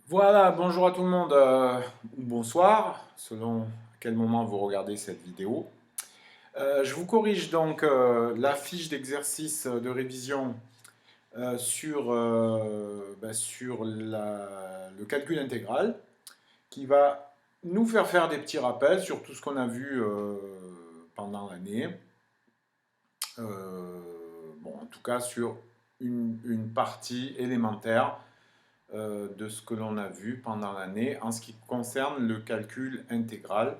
Voilà, bonjour à tout le monde, ou bonsoir, selon à quel moment vous regardez cette vidéo. Je vous corrige donc la fiche d'exercice de révision sur le calcul intégral, qui va nous faire faire des petits rappels sur tout ce qu'on a vu pendant l'année. Bon, en tout cas sur une partie élémentaire de ce que l'on a vu pendant l'année en ce qui concerne le calcul intégral.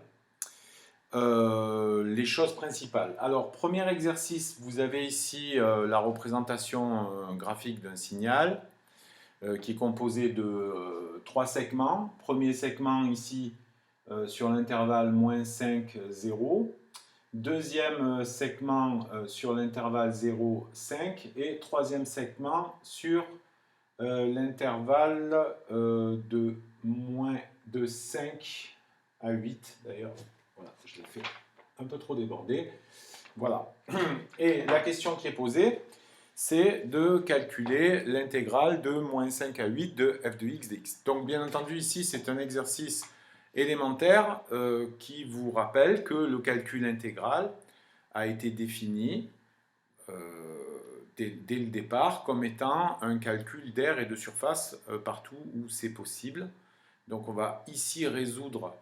Les choses principales. Alors, premier exercice, vous avez ici la représentation graphique d'un signal qui est composé de trois segments. Premier segment ici sur l'intervalle -5, 0. Deuxième segment sur l'intervalle 0, 5. Et troisième segment sur l'intervalle de 5 à 8 d'ailleurs. Voilà, je l'ai fait un peu trop déborder. Voilà. Et la question qui est posée, c'est de calculer l'intégrale de -5 à 8 de f de x dx. Donc bien entendu ici c'est un exercice élémentaire qui vous rappelle que le calcul intégral a été défini dès le départ comme étant un calcul d'air et de surface partout où c'est possible. Donc on va ici résoudre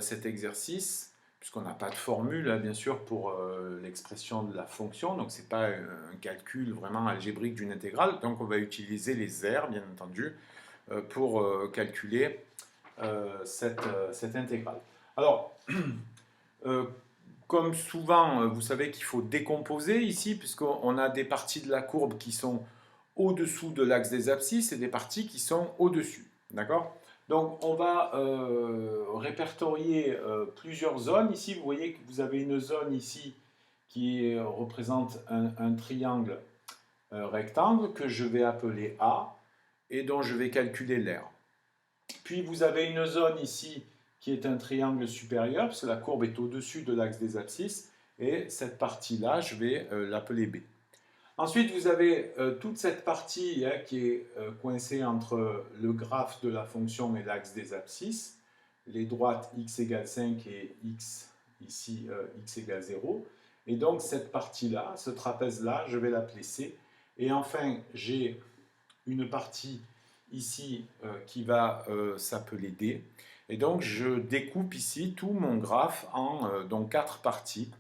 cet exercice, puisqu'on n'a pas de formule, hein, bien sûr, pour l'expression de la fonction, donc ce n'est pas un calcul vraiment algébrique d'une intégrale, donc on va utiliser les airs, bien entendu, pour calculer cette intégrale. Alors, euh, comme souvent, vous savez qu'il faut décomposer ici, puisqu'on a des parties de la courbe qui sont au-dessous de l'axe des abscisses et des parties qui sont au-dessus. D'accord? Donc, on va répertorier plusieurs zones. Ici, vous voyez que vous avez une zone ici qui représente un triangle rectangle que je vais appeler A et dont je vais calculer l'aire. Puis vous avez une zone ici qui est un triangle supérieur, parce que la courbe est au-dessus de l'axe des abscisses, et cette partie-là, je vais l'appeler B. Ensuite, vous avez toute cette partie qui est coincée entre le graphe de la fonction et l'axe des abscisses, les droites x égale 5 et x, ici x égale 0. Et donc cette partie-là, ce trapèze-là, je vais l'appeler C. Et enfin, j'ai une partie ici qui va s'appeler D. Et donc je découpe ici tout mon graphe en donc 4 parties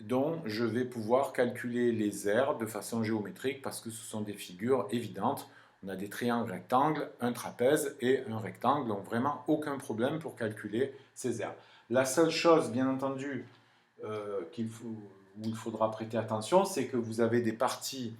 dont je vais pouvoir calculer les aires de façon géométrique parce que ce sont des figures évidentes. On a des triangles rectangles, un trapèze et un rectangle, donc vraiment aucun problème pour calculer ces aires. La seule chose, bien entendu, où il faudra prêter attention, c'est que vous avez des parties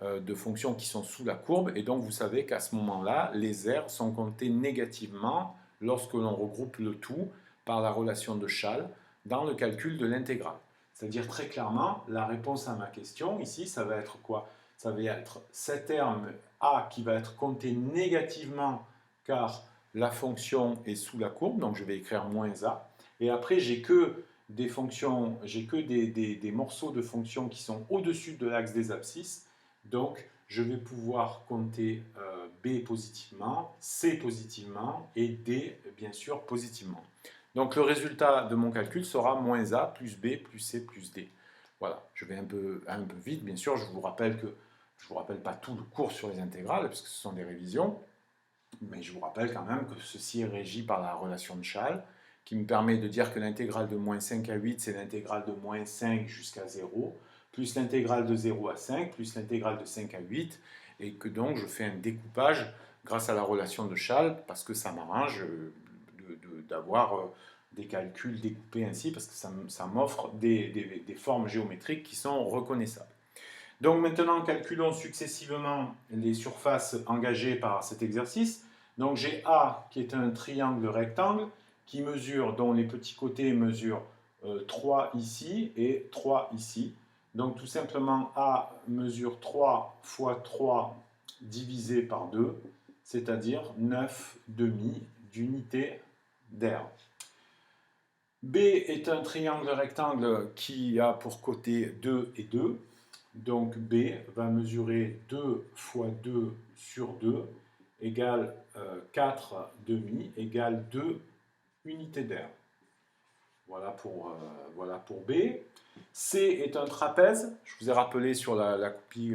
de fonctions qui sont sous la courbe, et donc vous savez qu'à ce moment-là, les aires sont comptées négativement lorsque l'on regroupe le tout par la relation de Schall dans le calcul de l'intégrale. C'est-à-dire très clairement, la réponse à ma question ici, ça va être quoi? Ça va être cet terme A qui va être compté négativement car la fonction est sous la courbe, donc je vais écrire moins A. Et après, j'ai que des fonctions, j'ai que des morceaux de fonctions qui sont au-dessus de l'axe des abscisses. Donc, je vais pouvoir compter B positivement, C positivement et D, bien sûr, positivement. Donc, le résultat de mon calcul sera moins A plus B plus C plus D. Voilà, je vais un peu vite, bien sûr. Je vous rappelle que je ne vous rappelle pas tout le cours sur les intégrales, puisque ce sont des révisions. Mais je vous rappelle quand même que ceci est régi par la relation de Schall, qui me permet de dire que l'intégrale de moins 5 à 8, c'est l'intégrale de moins 5 jusqu'à 0, plus l'intégrale de 0 à 5, plus l'intégrale de 5 à 8, et que donc je fais un découpage grâce à la relation de Schall, parce que ça m'arrange d'avoir des calculs découpés ainsi, parce que ça m'offre des formes géométriques qui sont reconnaissables. Donc maintenant, calculons successivement les surfaces engagées par cet exercice. Donc j'ai A qui est un triangle rectangle qui mesure, dont les petits côtés mesurent 3 ici et 3 ici. Donc tout simplement A mesure 3 fois 3 divisé par 2, c'est-à-dire 9 demi d'unité d'air. B est un triangle rectangle qui a pour côté 2 et 2. Donc B va mesurer 2 fois 2 sur 2 égale 4 demi égale 2 unités d'air. Voilà pour B. C est un trapèze. Je vous ai rappelé sur la copie,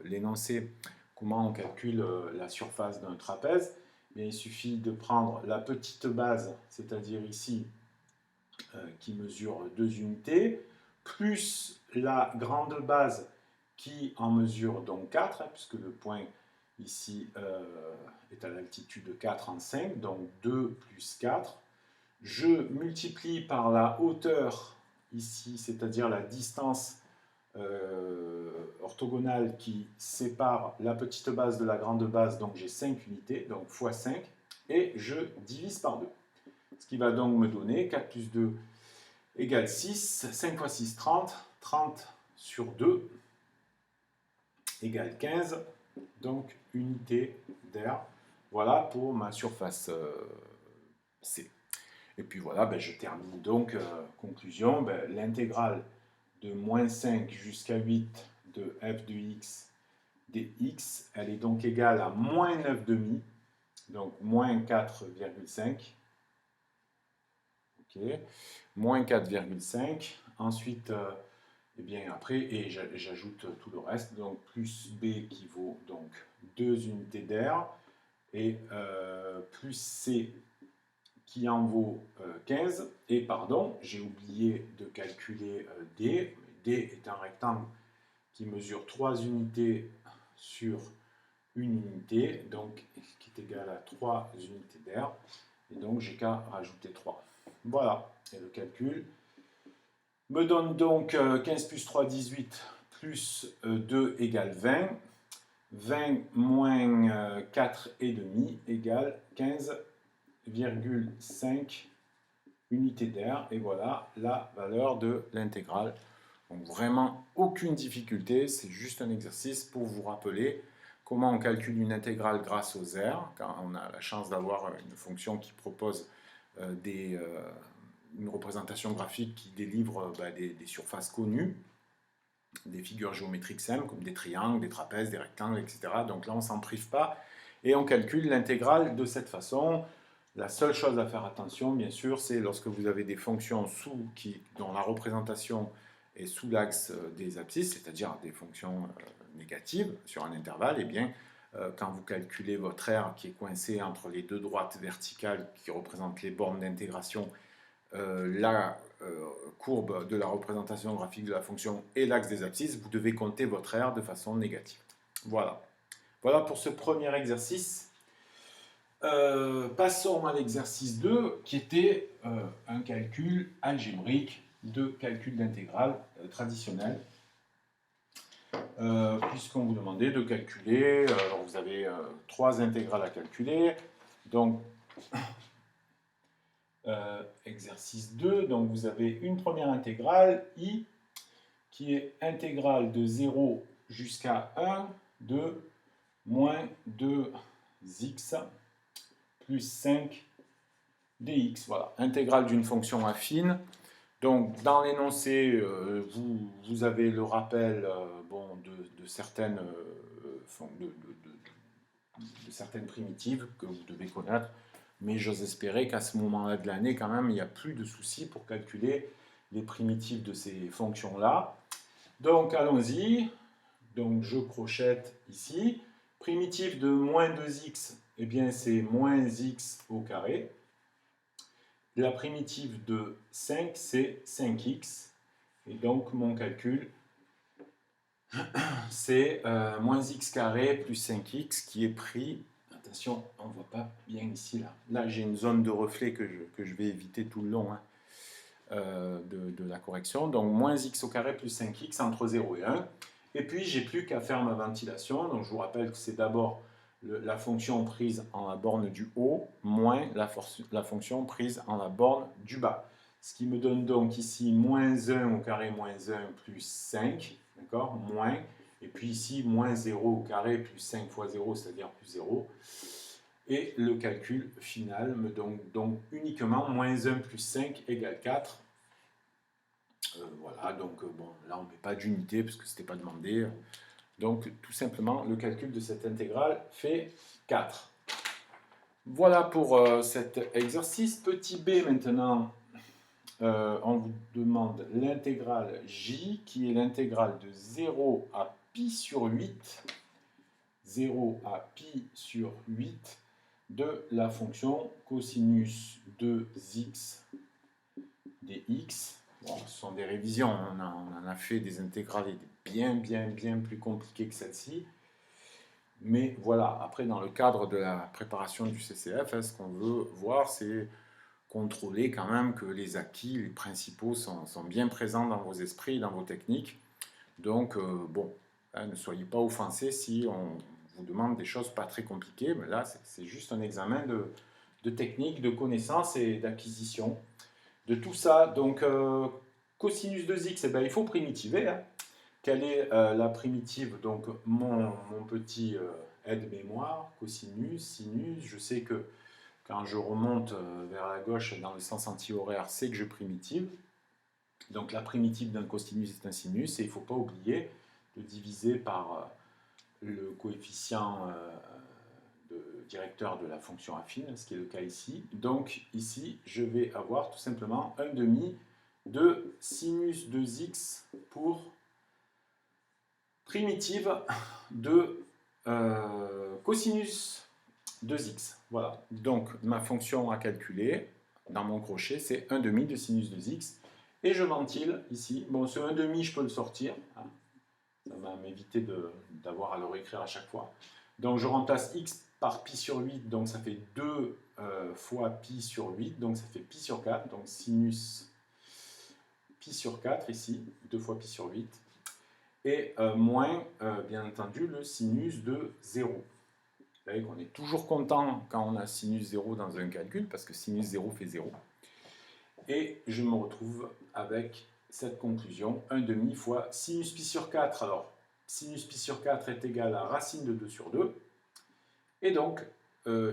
l'énoncé, comment on calcule la surface d'un trapèze. Bien, il suffit de prendre la petite base, c'est-à-dire ici, qui mesure 2 unités, plus la grande base qui en mesure donc 4, puisque le point ici est à l'altitude 4 en 5, donc 2 plus 4. Je multiplie par la hauteur ici, c'est-à-dire la distance orthogonale qui sépare la petite base de la grande base, donc j'ai 5 unités, donc fois 5, et je divise par 2. Ce qui va donc me donner 4 plus 2 égale 6, 5 fois 6, 30, 30 sur 2 égale 15, donc unité d'air. Voilà pour ma surface C. Et puis voilà, ben, je termine donc, conclusion, ben, l'intégrale de moins 5 jusqu'à 8 de f de x dx, elle est donc égale à moins 9 demi, donc moins 4,5. Ok, moins 4,5. Ensuite, eh bien après, et j'ajoute tout le reste, donc plus b qui vaut donc 2 unités d'air, et plus c qui en vaut 15. Et pardon, j'ai oublié de calculer D. D est un rectangle qui mesure 3 unités sur une unité, donc qui est égal à 3 unités d'air. Et donc j'ai qu'à rajouter 3. Voilà, et le calcul me donne donc 15 plus 3, 18, plus 2 égale 20. 20 moins 4,5 égale 15,5 unités d'air. Et voilà la valeur de l'intégrale. Donc vraiment aucune difficulté, c'est juste un exercice pour vous rappeler comment on calcule une intégrale grâce aux airs, car on a la chance d'avoir une fonction qui propose une représentation graphique qui délivre des surfaces connues, des figures géométriques simples comme des triangles, des trapèzes, des rectangles, etc. Donc là on ne s'en prive pas et on calcule l'intégrale de cette façon. La seule chose à faire attention, bien sûr, c'est lorsque vous avez des fonctions dont la représentation est sous l'axe des abscisses, c'est-à-dire des fonctions négatives sur un intervalle, et bien, quand vous calculez votre R qui est coincé entre les deux droites verticales qui représentent les bornes d'intégration, la courbe de la représentation graphique de la fonction et l'axe des abscisses, vous devez compter votre R de façon négative. Voilà. Voilà pour ce premier exercice. Passons à l'exercice 2 qui était un calcul algébrique de calcul d'intégrale traditionnel. Puisqu'on vous demandait de calculer, alors vous avez 3 intégrales à calculer. Donc, exercice 2, donc vous avez une première intégrale, i, qui est intégrale de 0 jusqu'à 1 de moins 2x plus 5 dx. Voilà, intégrale d'une fonction affine. Donc, dans l'énoncé, vous avez le rappel de certaines primitives que vous devez connaître, mais j'ose espérer qu'à ce moment-là de l'année, quand même, il n'y a plus de soucis pour calculer les primitives de ces fonctions-là. Donc, allons-y. Donc, je crochette ici. Primitive de moins 2x, eh bien, c'est moins x au carré. La primitive de 5, c'est 5x. Et donc, mon calcul, c'est moins x carré plus 5x qui est pris. Attention, on ne voit pas bien ici. Là j'ai une zone de reflet que je vais éviter tout le long de la correction. Donc, moins x au carré plus 5x entre 0 et 1. Et puis, j'ai plus qu'à faire ma ventilation. Donc, je vous rappelle que c'est d'abord la fonction prise en la borne du haut moins la fonction prise en la borne du bas. Ce qui me donne donc ici moins 1 au carré moins 1 plus 5, d'accord, moins, et puis ici moins 0 au carré plus 5 fois 0, c'est-à-dire plus 0. Et le calcul final me donne donc uniquement moins 1 plus 5 égale 4. Voilà, donc bon, là on ne met pas d'unité parce que ce n'était pas demandé. Donc tout simplement, le calcul de cette intégrale fait 4. Voilà pour cet exercice. Petit b maintenant, on vous demande l'intégrale j, qui est l'intégrale de 0 à pi sur 8, 0 à pi sur 8, de la fonction cosinus de x dx. Bon, ce sont des révisions, on en a fait des intégrales bien plus compliquées que celle-ci. Mais voilà, après dans le cadre de la préparation du CCF, ce qu'on veut voir, c'est contrôler quand même que les acquis, les principaux sont bien présents dans vos esprits, dans vos techniques. Donc, bon, hein, ne soyez pas offensés si on vous demande des choses pas très compliquées, mais là, c'est juste un examen de technique, de connaissance et d'acquisition de tout ça. Donc, cosinus de x, eh ben, il faut primitiver. Hein. Quelle est la primitive? Donc, mon petit aide-mémoire, cosinus, sinus, je sais que quand je remonte vers la gauche dans le sens anti-horaire, c'est que je primitive. Donc la primitive d'un cosinus est un sinus, et il ne faut pas oublier de diviser par le coefficient directeur de la fonction affine, ce qui est le cas ici. Donc ici, je vais avoir tout simplement 1 demi de sinus de x pour primitive de cosinus 2x. Voilà. Donc, ma fonction à calculer dans mon crochet, c'est 1 demi de sinus de x. Et je ventile ici. Bon, ce 1 demi, je peux le sortir. Hein. Ça va m'éviter d'avoir à le réécrire à chaque fois. Donc, je remplace x par pi sur 8. Donc, ça fait 2 fois pi sur 8. Donc, ça fait pi sur 4. Donc, sinus pi sur 4 ici. 2 fois pi sur 8. Et moins, bien entendu, le sinus de 0. Vous voyez qu'on est toujours content quand on a sinus 0 dans un calcul, parce que sinus 0 fait 0. Et je me retrouve avec cette conclusion, 1 demi fois sinus pi sur 4. Alors, sinus pi sur 4 est égal à racine de 2 sur 2. Et donc,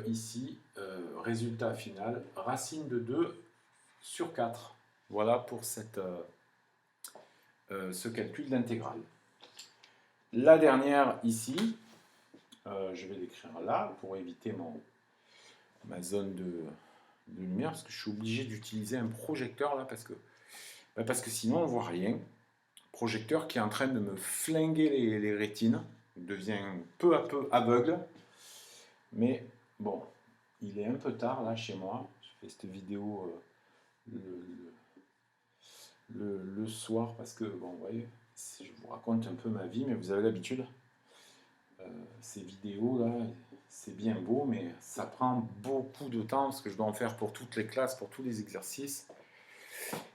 ici, résultat final, racine de 2 sur 4. Voilà pour ce calcul d'intégrale. La dernière ici, je vais l'écrire là pour éviter ma zone de lumière, parce que je suis obligé d'utiliser un projecteur là, parce que sinon on ne voit rien. Projecteur qui est en train de me flinguer les rétines, devient peu à peu aveugle. Mais bon, il est un peu tard là chez moi. Je fais cette vidéo le soir parce que, bon, vous voyez, je vous raconte un peu ma vie, mais vous avez l'habitude. Ces vidéos là, c'est bien beau, mais ça prend beaucoup de temps parce que je dois en faire pour toutes les classes, pour tous les exercices.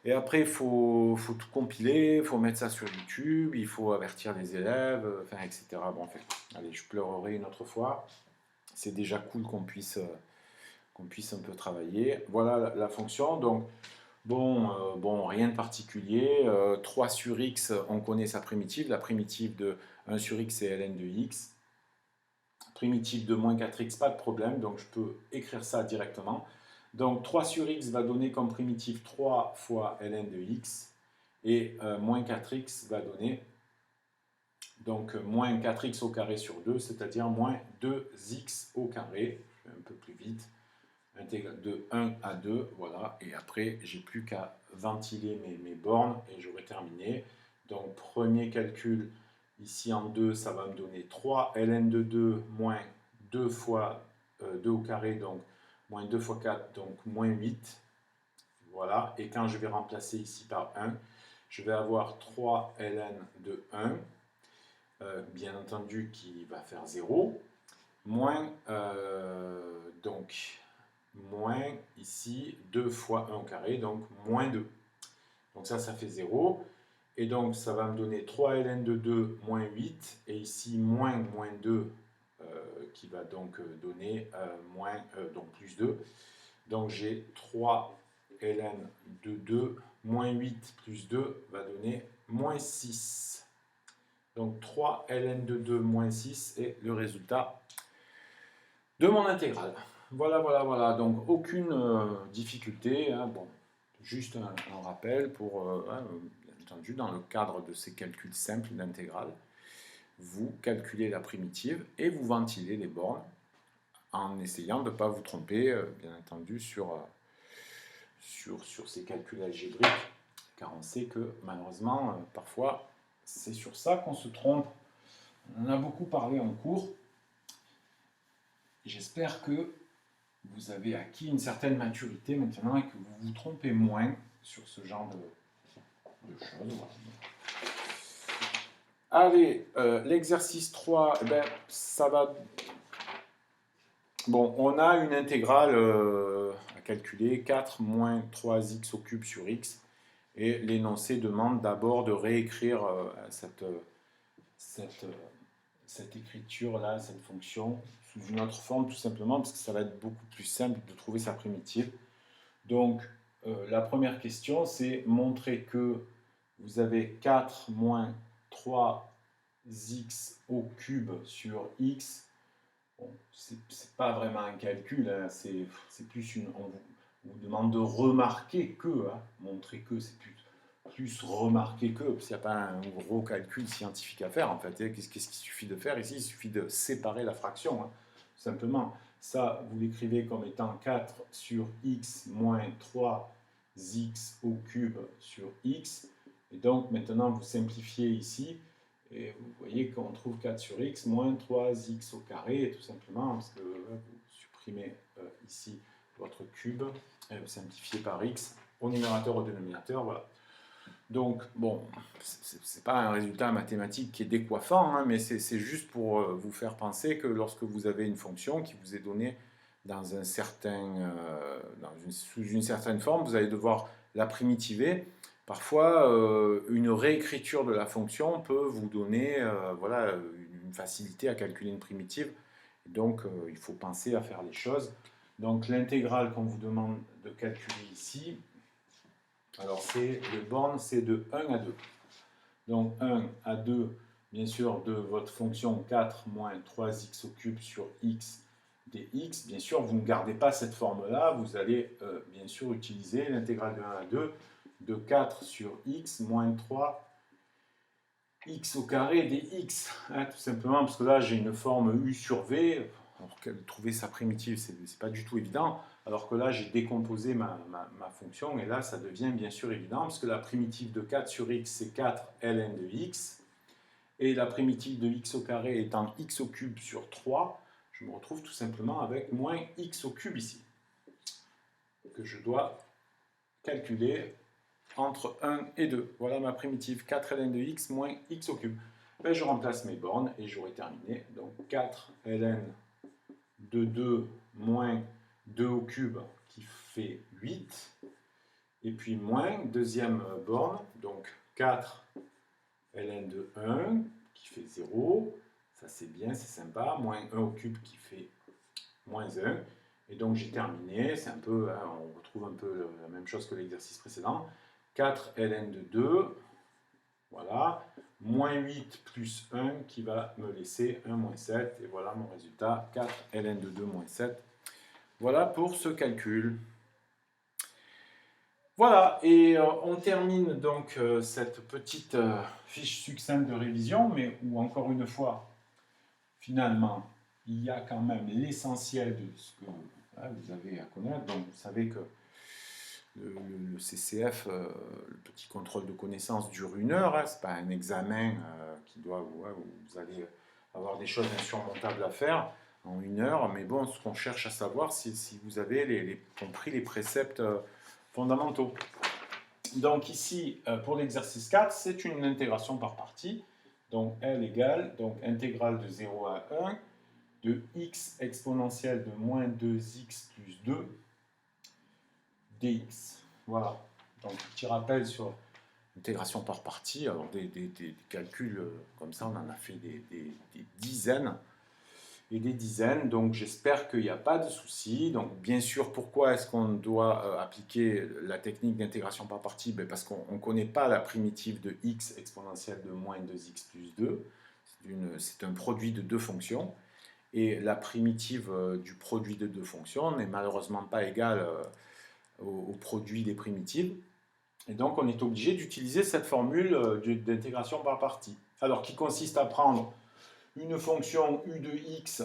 Et après, il faut tout compiler, il faut mettre ça sur YouTube, il faut avertir les élèves, enfin, etc. Bon, enfin, allez, je pleurerai une autre fois. C'est déjà cool qu'on puisse un peu travailler. Voilà la fonction. Donc, bon, rien de particulier. 3 sur x, on connaît sa primitive. La primitive de 1 sur x, c'est ln de x. Primitive de moins 4x, pas de problème. Donc, je peux écrire ça directement. Donc 3 sur x va donner comme primitive 3 fois ln de x. Et moins 4x va donner donc moins 4x au carré sur 2, c'est-à-dire moins 2x au carré. Je vais un peu plus vite. Intégral de 1 à 2, voilà. Et après, j'ai plus qu'à ventiler mes bornes et j'aurai terminé. Donc premier calcul, ici en 2, ça va me donner 3 ln de 2 moins 2 fois 2 au carré, donc moins 2 fois 4, donc moins 8. Voilà, et quand je vais remplacer ici par 1, je vais avoir 3 ln de 1, bien entendu qui va faire 0, moins, donc, moins ici 2 fois 1 au carré, donc moins 2. Donc ça fait 0. Et donc ça va me donner 3 ln de 2 moins 8, et ici moins 2 qui va donc donner donc plus 2. Donc j'ai 3 ln de 2 moins 8 plus 2 va donner moins 6. Donc 3 ln de 2 moins 6 est le résultat de mon intégrale. Voilà. Donc aucune difficulté. Hein, bon, juste un rappel pour, bien entendu, dans le cadre de ces calculs simples d'intégrale, vous calculez la primitive et vous ventilez les bornes en essayant de ne pas vous tromper, bien entendu, sur ces calculs algébriques, car on sait que malheureusement, parfois, c'est sur ça qu'on se trompe. On en a beaucoup parlé en cours. J'espère que vous avez acquis une certaine maturité maintenant et que vous vous trompez moins sur ce genre de choses. Voilà. Allez, l'exercice 3, eh ben, ça va... Bon, on a une intégrale à calculer, 4 moins 3x au cube sur x. Et l'énoncé demande d'abord de réécrire cette écriture-là, cette fonction, sous une autre forme, tout simplement, parce que ça va être beaucoup plus simple de trouver sa primitive. Donc, la première question, c'est montrer que vous avez 4 moins 3x au cube sur x. Bon, c'est pas vraiment un calcul, hein, c'est plus on vous demande de remarquer que, hein, montrer que, c'est plus remarquer que, parce qu'il n'y a pas un gros calcul scientifique à faire en fait. Qu'est-ce qu'il suffit de faire ici? Il suffit de séparer la fraction, hein, tout simplement. Ça, vous l'écrivez comme étant 4 sur x moins 3x au cube sur x. Et donc maintenant, vous simplifiez ici. Et vous voyez qu'on trouve 4 sur x moins 3x au carré, tout simplement, parce que vous supprimez ici votre cube, et vous simplifiez par x au numérateur, au dénominateur, voilà. Donc, bon, c'est pas un résultat mathématique qui est décoiffant, hein, mais c'est juste pour vous faire penser que lorsque vous avez une fonction qui vous est donnée dans un certain, sous une certaine forme, vous allez devoir la primitiver. Parfois, une réécriture de la fonction peut vous donner voilà, une facilité à calculer une primitive. Donc, il faut penser à faire les choses. Donc, l'intégrale qu'on vous demande de calculer ici, alors les bornes, c'est de 1 à 2. Donc, 1 à 2, bien sûr, de votre fonction 4 moins 3x au cube sur x dx. Bien sûr, vous ne gardez pas cette forme-là. Vous allez, bien sûr, utiliser l'intégrale de 1 à 2 de 4 sur x moins 3 x au carré dx, hein, tout simplement parce que là j'ai une forme u sur v, alors trouver sa primitive c'est pas du tout évident, alors que là j'ai décomposé ma fonction et là ça devient bien sûr évident parce que la primitive de 4 sur x c'est 4 ln de x et la primitive de x au carré étant x au cube sur 3, je me retrouve tout simplement avec moins x au cube ici que je dois calculer entre 1 et 2. Voilà ma primitive 4 ln de x moins x au cube. Ben, je remplace mes bornes et j'aurai terminé. Donc 4 ln de 2 moins 2 au cube qui fait 8. Et puis moins, deuxième borne, donc 4 ln de 1 qui fait 0. Ça c'est bien, c'est sympa. Moins 1 au cube qui fait moins 1. Et donc j'ai terminé. C'est un peu, hein, on retrouve un peu la même chose que l'exercice précédent. 4 ln de 2, voilà, moins 8 plus 1 qui va me laisser 1 moins 7, et voilà mon résultat, 4 ln de 2 moins 7. Voilà pour ce calcul. Voilà, et on termine donc cette petite fiche succincte de révision, mais où encore une fois, finalement, il y a quand même l'essentiel de ce que vous avez à connaître. Donc vous savez que le CCF, le petit contrôle de connaissances, dure 1 heure. Hein, ce n'est pas un examen où vous allez avoir des choses insurmontables à faire en 1 heure. Mais bon, ce qu'on cherche à savoir, c'est si vous avez compris les préceptes fondamentaux. Donc ici, pour l'exercice 4, c'est une intégration par partie. Donc L égale, donc intégrale de 0 à 1 de x exponentielle de moins 2x plus 2 dx. Voilà. Donc, petit rappel sur l'intégration par partie. Alors, des calculs comme ça, on en a fait des dizaines et des dizaines. Donc, j'espère qu'il n'y a pas de souci. Donc, bien sûr, pourquoi est-ce qu'on doit appliquer la technique d'intégration par partie? Parce qu'on ne connaît pas la primitive de x exponentielle de moins 2x plus 2. C'est un produit de deux fonctions. Et la primitive du produit de deux fonctions n'est malheureusement pas égale au produit des primitives. Et donc, on est obligé d'utiliser cette formule d'intégration par partie. Alors, qui consiste à prendre une fonction u de x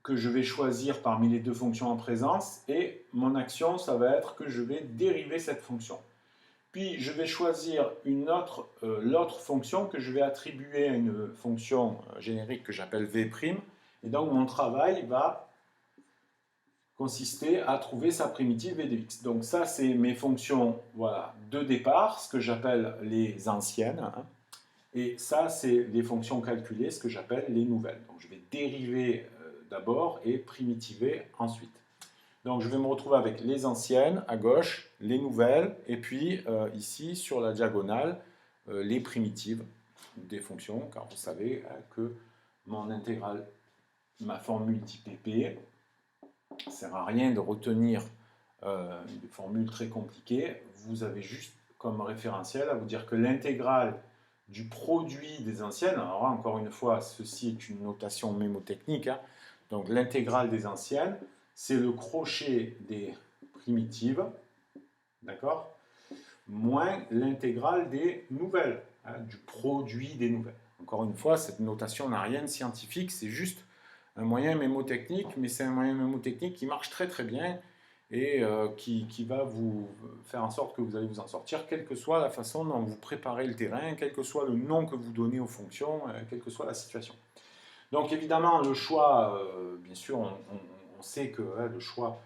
que je vais choisir parmi les deux fonctions en présence, et mon action, ça va être que je vais dériver cette fonction. Puis je vais choisir l'autre fonction que je vais attribuer à une fonction générique que j'appelle V', et donc mon travail va consister à trouver sa primitive V de x. Donc ça, c'est mes fonctions, voilà, de départ, ce que j'appelle les anciennes, hein. Et ça, c'est les fonctions calculées, ce que j'appelle les nouvelles. Donc je vais dériver d'abord et primitiver ensuite. Donc je vais me retrouver avec les anciennes à gauche, les nouvelles, et puis ici sur la diagonale, les primitives des fonctions, car vous savez que mon intégrale, ma formule d'IPP, ça ne sert à rien de retenir une formule très compliquée. Vous avez juste comme référentiel à vous dire que l'intégrale du produit des anciennes, alors encore une fois, ceci est une notation mémotechnique, hein, donc l'intégrale des anciennes, c'est le crochet des primitives, d'accord, moins l'intégrale des nouvelles, hein, du produit des nouvelles. Encore une fois, cette notation n'a rien de scientifique, c'est juste un moyen mémotechnique, mais c'est un moyen mémotechnique qui marche très très bien et qui va vous faire en sorte que vous allez vous en sortir, quelle que soit la façon dont vous préparez le terrain, quel que soit le nom que vous donnez aux fonctions, quelle que soit la situation. Donc évidemment, le choix, bien sûr, on sait que le choix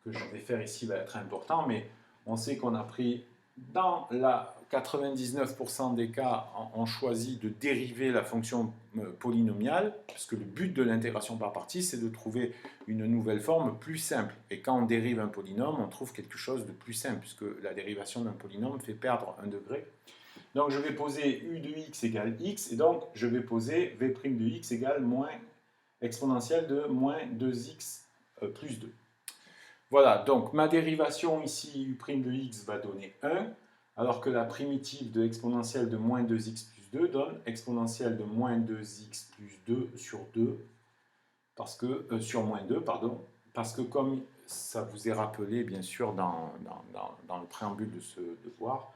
que je vais faire ici va être important, mais on sait qu'on a pris, dans la 99% des cas, on choisit de dériver la fonction polynomiale, parce que le but de l'intégration par partie, c'est de trouver une nouvelle forme plus simple. Et quand on dérive un polynôme, on trouve quelque chose de plus simple, puisque la dérivation d'un polynôme fait perdre un degré. Donc je vais poser u de x égale x, et donc je vais poser v' de x égale moins exponentielle de moins 2x plus 2. Voilà, donc ma dérivation ici, u' de x va donner 1, alors que la primitive de exponentielle de moins 2x plus 2 donne exponentielle de moins 2x plus 2 sur 2, parce que, sur moins 2, pardon, parce que comme ça vous est rappelé, bien sûr, dans le préambule de ce devoir,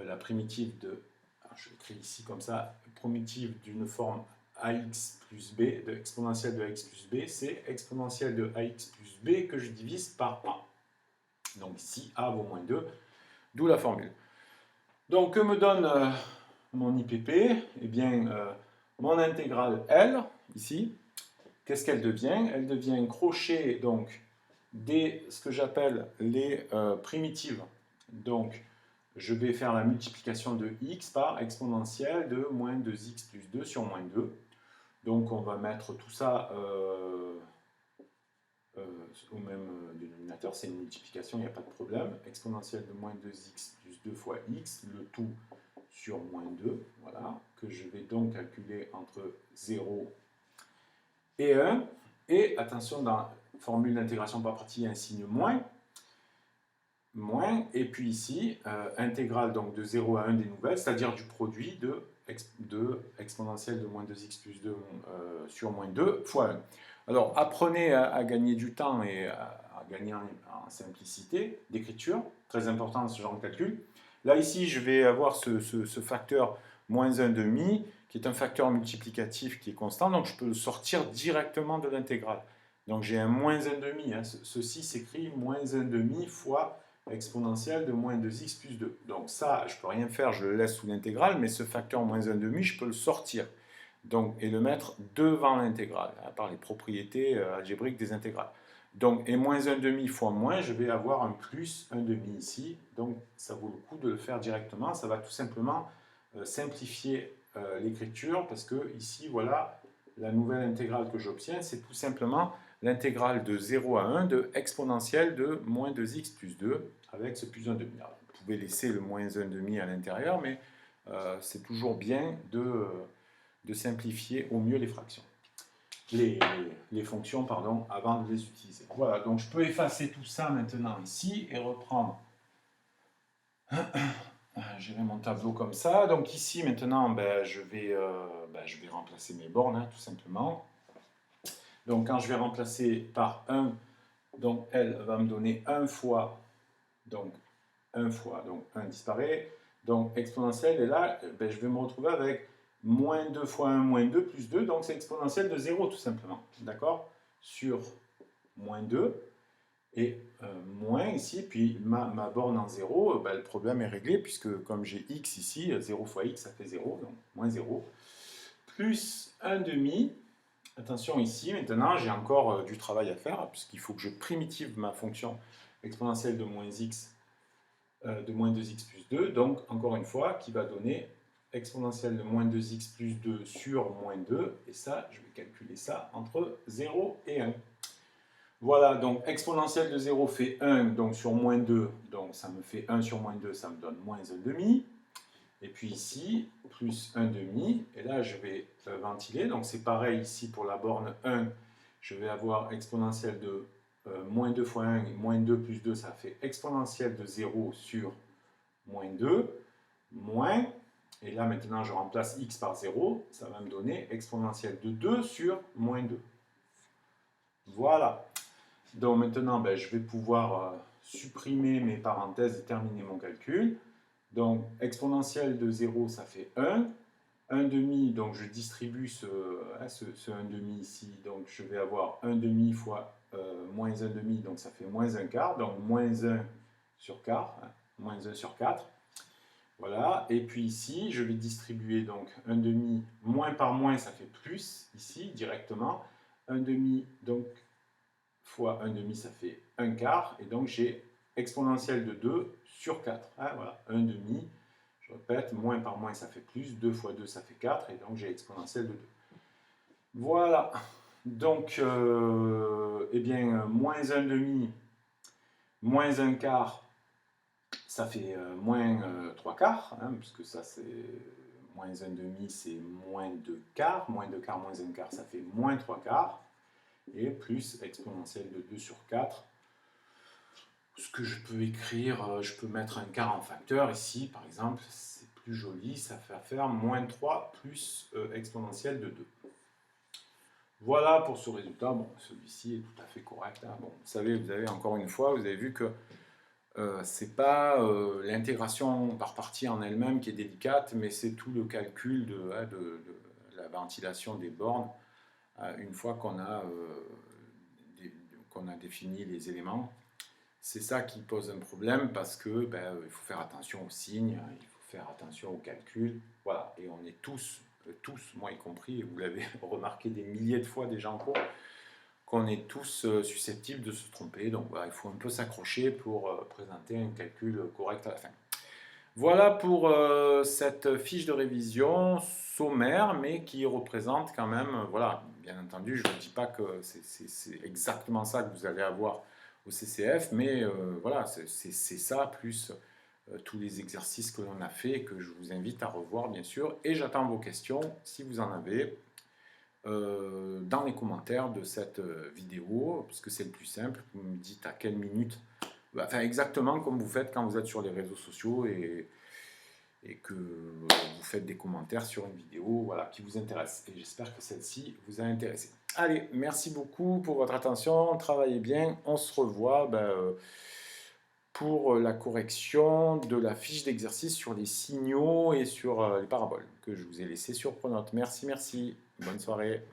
la primitive de, alors je l'écris ici comme ça, primitive d'une forme ax plus b, de exponentielle de ax plus b, c'est exponentielle de ax plus b que je divise par a. Donc ici, a vaut moins 2, d'où la formule. Donc que me donne mon IPP? Eh bien, mon intégrale L, ici, qu'est-ce qu'elle devient? Elle devient un crochet, donc, ce que j'appelle les primitives. Donc, je vais faire la multiplication de x par exponentielle de moins 2x plus 2 sur moins 2. Donc on va mettre tout ça au même dénominateur, c'est une multiplication, il n'y a pas de problème. Exponentielle de moins 2x plus 2 fois x, le tout sur moins 2, voilà, que je vais donc calculer entre 0 et 1. Et attention, dans la formule d'intégration par partie, il y a un signe moins, et puis ici, intégrale donc de 0 à 1 des nouvelles, c'est-à-dire du produit de exponentielle de moins 2x plus 2 sur moins 2 fois 1. Alors, apprenez à gagner du temps et à gagner en simplicité d'écriture, très important dans ce genre de calcul. Là, ici, je vais avoir ce facteur moins 1,5, qui est un facteur multiplicatif qui est constant, donc je peux le sortir directement de l'intégrale. Donc j'ai un moins 1,5, hein. Ceci s'écrit moins 1,5 fois exponentielle de moins 2x plus 2. Donc ça, je ne peux rien faire, je le laisse sous l'intégrale, mais ce facteur moins 1,5, je peux le sortir donc, et le mettre devant l'intégrale, hein, par les propriétés algébriques des intégrales. Donc, et moins 1,5 fois moins, je vais avoir un plus 1,5 ici, donc ça vaut le coup de le faire directement, ça va tout simplement simplifier l'écriture, parce que ici, voilà, la nouvelle intégrale que j'obtiens, c'est tout simplement l'intégrale de 0 à 1 de exponentielle de moins 2x plus 2 avec ce plus 1,5. Vous pouvez laisser le moins 1,5 à l'intérieur, mais c'est toujours bien de simplifier au mieux les fractions. Les fonctions, pardon, avant de les utiliser. Voilà, donc je peux effacer tout ça maintenant ici et reprendre. Gérer mon tableau comme ça. Donc ici, maintenant, je vais remplacer mes bornes, hein, tout simplement. Donc quand je vais remplacer par 1, donc elle va me donner 1 fois, donc 1 fois, donc 1 disparaît, donc exponentielle, et là, je vais me retrouver avec moins 2 fois 1, moins 2, plus 2, donc c'est exponentielle de 0 tout simplement, d'accord? sur moins 2, et moins ici, puis ma borne en 0, ben, le problème est réglé, puisque comme j'ai x ici, 0 fois x, ça fait 0, donc moins 0, plus 1 demi. Attention ici, maintenant j'ai encore du travail à faire, puisqu'il faut que je primitive ma fonction exponentielle de moins x, de moins 2x plus 2, donc encore une fois, qui va donner exponentielle de moins 2x plus 2 sur moins 2, et ça, je vais calculer ça entre 0 et 1. Voilà, donc exponentielle de 0 fait 1, donc sur moins 2, donc ça me fait 1 sur moins 2, ça me donne moins 1 demi. Et puis ici, plus 1 demi, et là je vais ventiler, donc c'est pareil ici pour la borne 1, je vais avoir exponentielle de moins 2 fois 1, et moins 2 plus 2, ça fait exponentielle de 0 sur moins 2, moins, et là maintenant je remplace x par 0, ça va me donner exponentielle de 2 sur moins 2. Voilà. Donc maintenant, ben, je vais pouvoir supprimer mes parenthèses et terminer mon calcul. Donc exponentielle de 0, ça fait 1. 1 demi, donc je distribue ce 1 demi ici. Donc je vais avoir 1 demi fois moins 1 demi, donc ça fait moins 1 quart. Donc moins 1 sur quart, hein, moins 1 sur 4. Voilà, et puis ici, je vais distribuer donc 1 demi, moins par moins, ça fait plus, ici, directement. 1 demi, donc fois 1 demi, ça fait 1 quart, et donc j'ai exponentielle de 2 sur 4. Hein, voilà, 1 demi, je répète, moins par moins, ça fait plus, 2 fois 2, ça fait 4, et donc j'ai exponentielle de 2. Voilà, donc, eh bien, moins 1 demi, moins 1 quart, ça fait moins 3 quarts, hein, puisque ça c'est moins 1 demi, c'est moins 2 quarts, moins 2 quarts, moins 1 quart, ça fait moins 3 quarts, et plus exponentielle de 2 sur 4. Ce que je peux écrire, je peux mettre un quart en facteur ici, par exemple, c'est plus joli, ça fait faire moins 3 plus exponentielle de 2. Voilà pour ce résultat. Bon, celui-ci est tout à fait correct. Hein. Bon, vous avez encore une fois, vous avez vu que c'est pas l'intégration par partie en elle-même qui est délicate, mais c'est tout le calcul de la ventilation des bornes une fois qu'on a défini les éléments. C'est ça qui pose un problème parce que il faut faire attention aux signes, il faut faire attention aux calculs. Voilà, et on est tous, moi y compris, et vous l'avez remarqué des milliers de fois déjà en cours, qu'on est tous susceptibles de se tromper. Donc voilà, il faut un peu s'accrocher pour présenter un calcul correct à la fin. Voilà pour cette fiche de révision sommaire, mais qui représente quand même, voilà, bien entendu, je ne dis pas que c'est exactement ça que vous allez avoir au CCF, mais voilà, c'est ça, plus tous les exercices que l'on a fait et que je vous invite à revoir, bien sûr. Et j'attends vos questions, si vous en avez, dans les commentaires de cette vidéo, puisque c'est le plus simple. Vous me dites à quelle minute, enfin exactement comme vous faites quand vous êtes sur les réseaux sociaux et que vous faites des commentaires sur une vidéo voilà, qui vous intéresse. Et j'espère que celle-ci vous a intéressé. Allez, merci beaucoup pour votre attention, travaillez bien, on se revoit pour la correction de la fiche d'exercice sur les signaux et sur les paraboles que je vous ai laissé sur Pronote. Merci, merci, bonne soirée.